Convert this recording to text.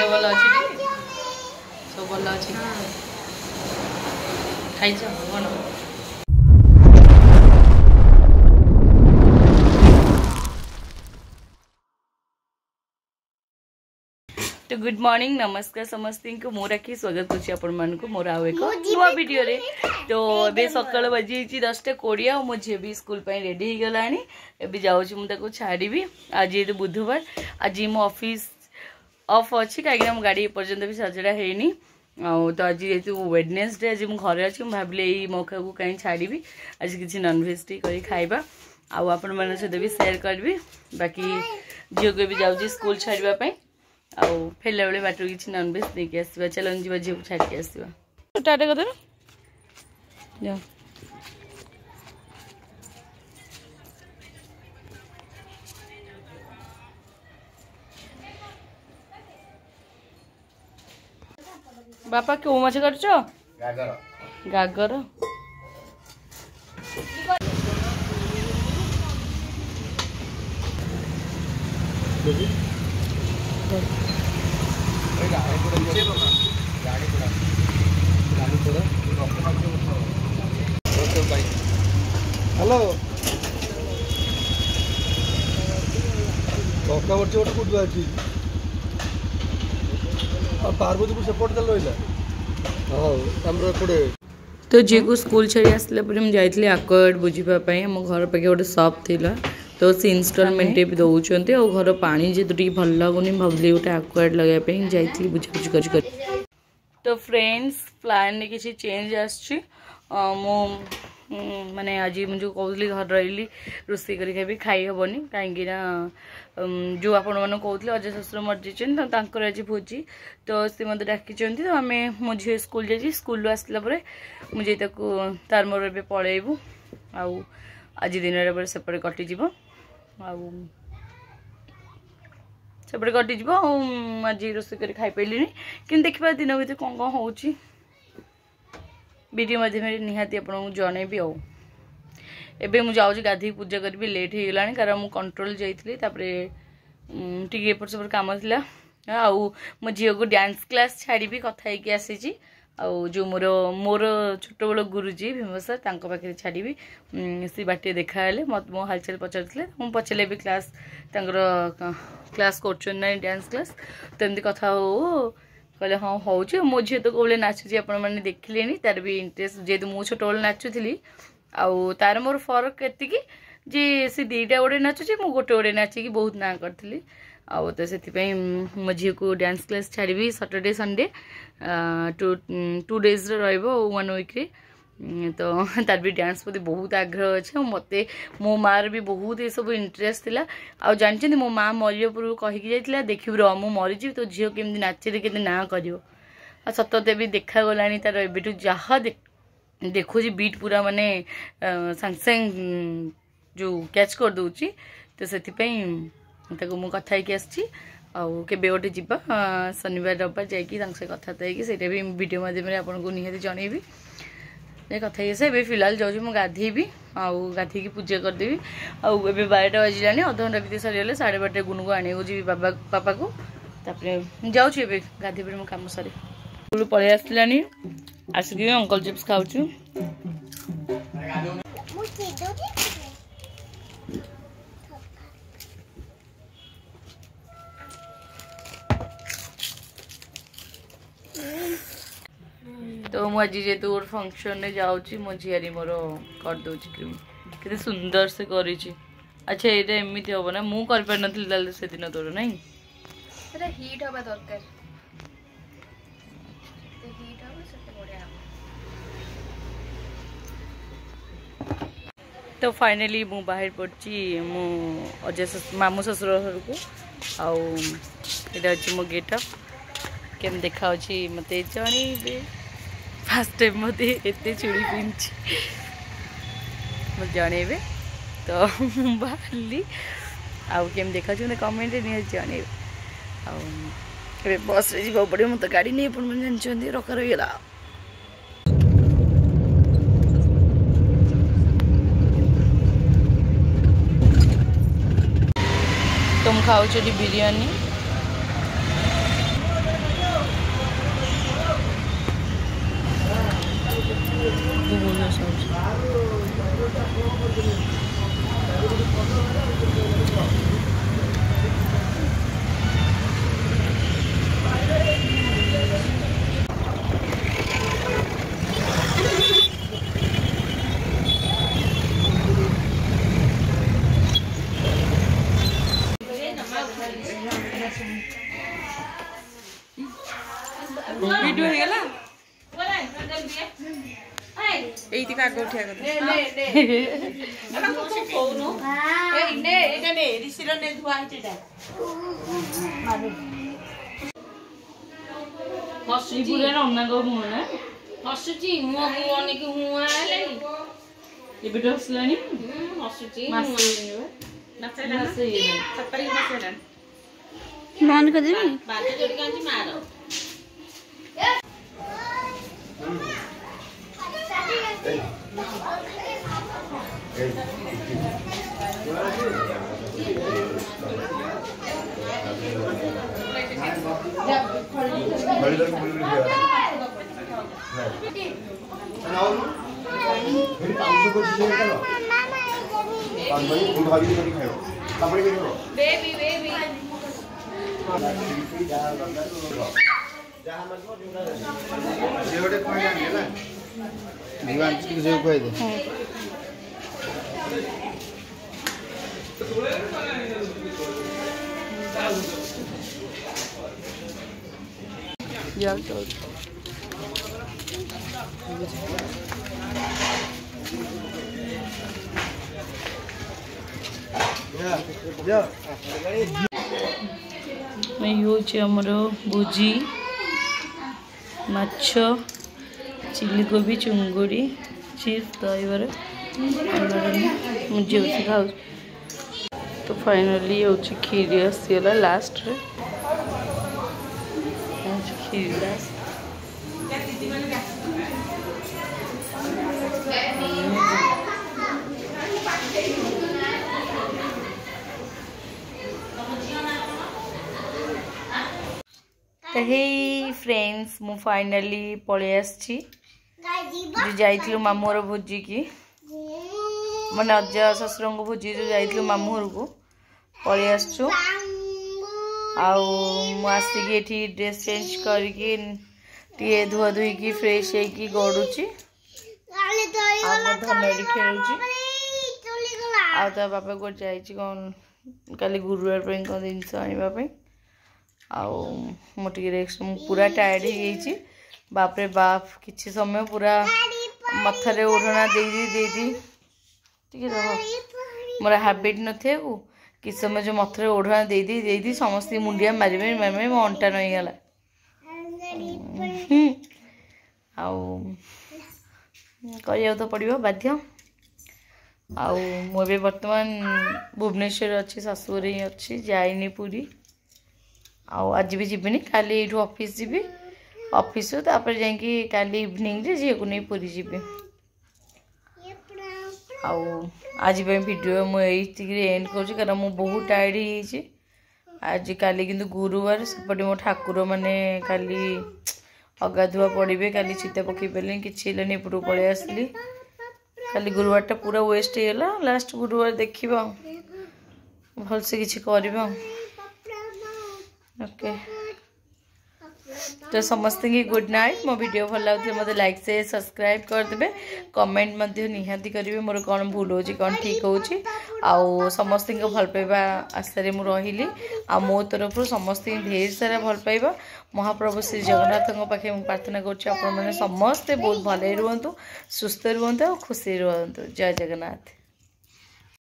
भल अच्छी सब भल अच्छी खाई कौन तो गुड मॉर्निंग नमस्कार समस्ती को मोर आखि स्वागत करछि अपन मान को मोर आउ एक नुआ वीडियो रे। तो एबे सकाळ बजी 10:20 और मो झे भी स्कूल पे रेडी हो गलानी एबे जाउछि मु ताको छाड़ीबी। आज ये बुधवार आज मो ऑफिस ऑफ अछि काहे हम गाड़ी पर्यंत भी सजड़ा हेनी तो आज ये वेडनेसडे आज मु घरे अछि मु भाबले एई मौका को कहीं छाड़ीबी आज किछि नॉन वेज टी करी खाइबा आ अपन मन से भी शेयर करबी। बाकी झियो को भी जाउछि स्कूल छाड़ीबा पई आउ फेरला बेले बाटर किसी नॉन वेज देके आसवा चलो जीवा झील छाड़ के आसवा टाटा कर जा बापा क्यों माछ काटछ गागर गागर हेलो टका वर्ष गोटे कौट अच्छी पार्वतीपुर सेपट चल रहा हाँ एपटे तो जी को स्कूल छाड़ी आसला हम जाइए आक्वागार्ड बुझापी आम घर पाखे गोटे सप थिला तो सी इनस्टलमेंट भी दौरान और घर पानी जेहतु टे भल लगुनि भावी गोटे आक्वागार्ड लगाई जाइए बुझाबुझी कर। तो फ्रेंड्स प्लान किसी चेंज आसछि माने आज मुझे कहली घर रही रोषे कर खाई हेनी कहीं जो आपण मैंने कहते अजय शशुर मरीज आज भोजी तो सी मत डाकी तो आम मो झी स्कूल जाइए स्कूल आसला मुझे तार मोर ए पलैबू आज दिन सेपटे कटिज सेपटे कटिज आज रोषे कर खाई पारे कि देखा दिन भर कौन कौन हो वीडियो माध्यम निहाती आपको जनइबी एबे मु जाऊँ गाधी पूजा करी लेट हो गलानी कारण मु कंट्रोल जाइए टी एपट सेपट कम था आउ मो झील को डांस क्लास छाड़ी कथा होगी आसी जो मोर मोर छोट बड़ गुरुजी भीम सर पाखे छाड़ी सी बाटे देखा मो हालचाल पचार मुझे पचारे भी क्लास क्लास कर डांस क्लास तो एमती कथा हो कहले हाँ हूँ मो झी तो कौले नाचुची आपने देखिले तार भी इंटरेस्ट जेहतु मुझे छोट बेले नाचुली आउ तार मोर फरक एति जे सी दीटा गोटे नाचुची मु गोटे गोटे नाचिकी बहुत ना करी आउ तो से मो झी को डांस क्लास छाड़ी Saturday Sunday two days one week रे तो तार भी डांस प्रति बहुत आग्रह अच्छे मत मो मार भी बहुत ये सब इंटरेस्ट थिला आ जानते मो माँ मरिया पूर्व कहीकि जाइए देखिए रह मु मरीजी तो झील केमती नाचे के ना कर सतते भी देखा गला तार एबेठू जहाँ देखुची बीट पूरा माने सांग सांग जो कैच कर दूची तो से मु कथा आसी केबे गोटे जीवा शनिवार रविवार जाकि कथा होगी भी वीडियो माध्यम आपको निहाती जनइबी कथा ये फिलहाल जाऊँ गाधेबी आउ गाधी की पूजा करदेवी आउ 12टा बाजिलानी अध घंटा भितर सरीगले 12:30 गुण को आने जी पापा को जाऊँ गाधी मो कम सरी स्कूल पलि आसलानी आसिक अंकल चिप्स खाऊँ तो मुझे जेहतु गोटे फंक्शन में जाऊँगी मो झीआरी मोर करदे क्रीम के सुंदर से करी। अच्छा ये एमती हम ना मुझे कर से दिन तोर ना हिट हवा दरकार तो फाइनली मु बाहर पड़ी मु अजय मामू ससुर घर को आटा अच्छे मो गेटअप केम देखा मत जन फास्ट टाइम मत एत चूड़ी पिंधि जनइबे तो बाहरली आउ केम देखा कमेंट नहीं जनइबे बस रे जा पड़े मत गाड़ी नहीं जानते रखा रहीगला तुम खाओ बिरयानी वीडियो है गला एइति का आगे उठिया कर एटा को कोनो ए ने एटा ने रिसिर ने धुआ हिटा हसुची पूरे रन्ना गो मुना हसुची मो कोनी कि हुआ आले ये वीडियो हसलानी हसुची मासे नचला मासे सत्तरी नचला मन कर दे बात जोड़ कांची मारो बेबी बेबी यार चल मैं ये हमर भुजी माछ चिली कोबी चुंगुड़ी चिप्स दहीवर मुझे खाऊ तो फाइनली हो खीरी आसीगला लास्ट रे खीरी लास्ट तो हे फ्रेंड्स मु फाइनली पळे आछि जो जाइथिलु मामूर भोजी की माने अज्जा ससुर को भोजी जो जाइथिलु मामूर को पळे आछू आसिक ये ड्रेस चेंज करके टे धुआ धुई की फ्रेश होगी गड़ुची धनरी खेलुची बापा को जाइए कौन काली गुरुवार पर कौन जिनस आने मुझे रेस्ट पूरा टायर्ड हो गई बापरे बाप किसी समय पूरा मथरे ओढ़ना दे मोर हैबिट न थे को किसी समय जो मथरे ओढ़ना दे समस्त मुंडिया मारे मारे मो अंटा नहींगला कर तो पड़ो बाध्य मुझे बर्तमान भुवनेश्वर अच्छी शाशुर ही अच्छी जाइनी पूरी आज भी जीविनी काली ये ऑफिस जीवी ऑफिस तापर जाकि काली इवनिंग रे झील को नहीं पूरी जीवी आज वीडियो मुझे एंड कर मुझे बहुत टायर्ड हो आज काली किंतु गुरुवार सेपटे मो ठाकुर माने काली अगाधुआ पड़े काली चिता पकई पारे कि एपटू पलि आसली काली गुरुवार टा पूरा वेस्ट होगा लास्ट गुरुवार देखा भलसे किसी करवा ओके तो समस्त की गुड नाइट मो वीडियो भल लगे मत लाइक से सब्सक्राइब करदे कमेंट निहाती करेंगे मोर कौन भूल हो कौन ठीक हो समस्त भल पाइबा आशा मु रही मो तरफ समस्त ढेर सारा भल पाइबा महाप्रभु श्री जगन्नाथ पाखे मुझे प्रार्थना करुँचे समस्ते बहुत भले रुहतु सुस्थ रुहतु और खुशी रुहतु जय जगन्नाथ।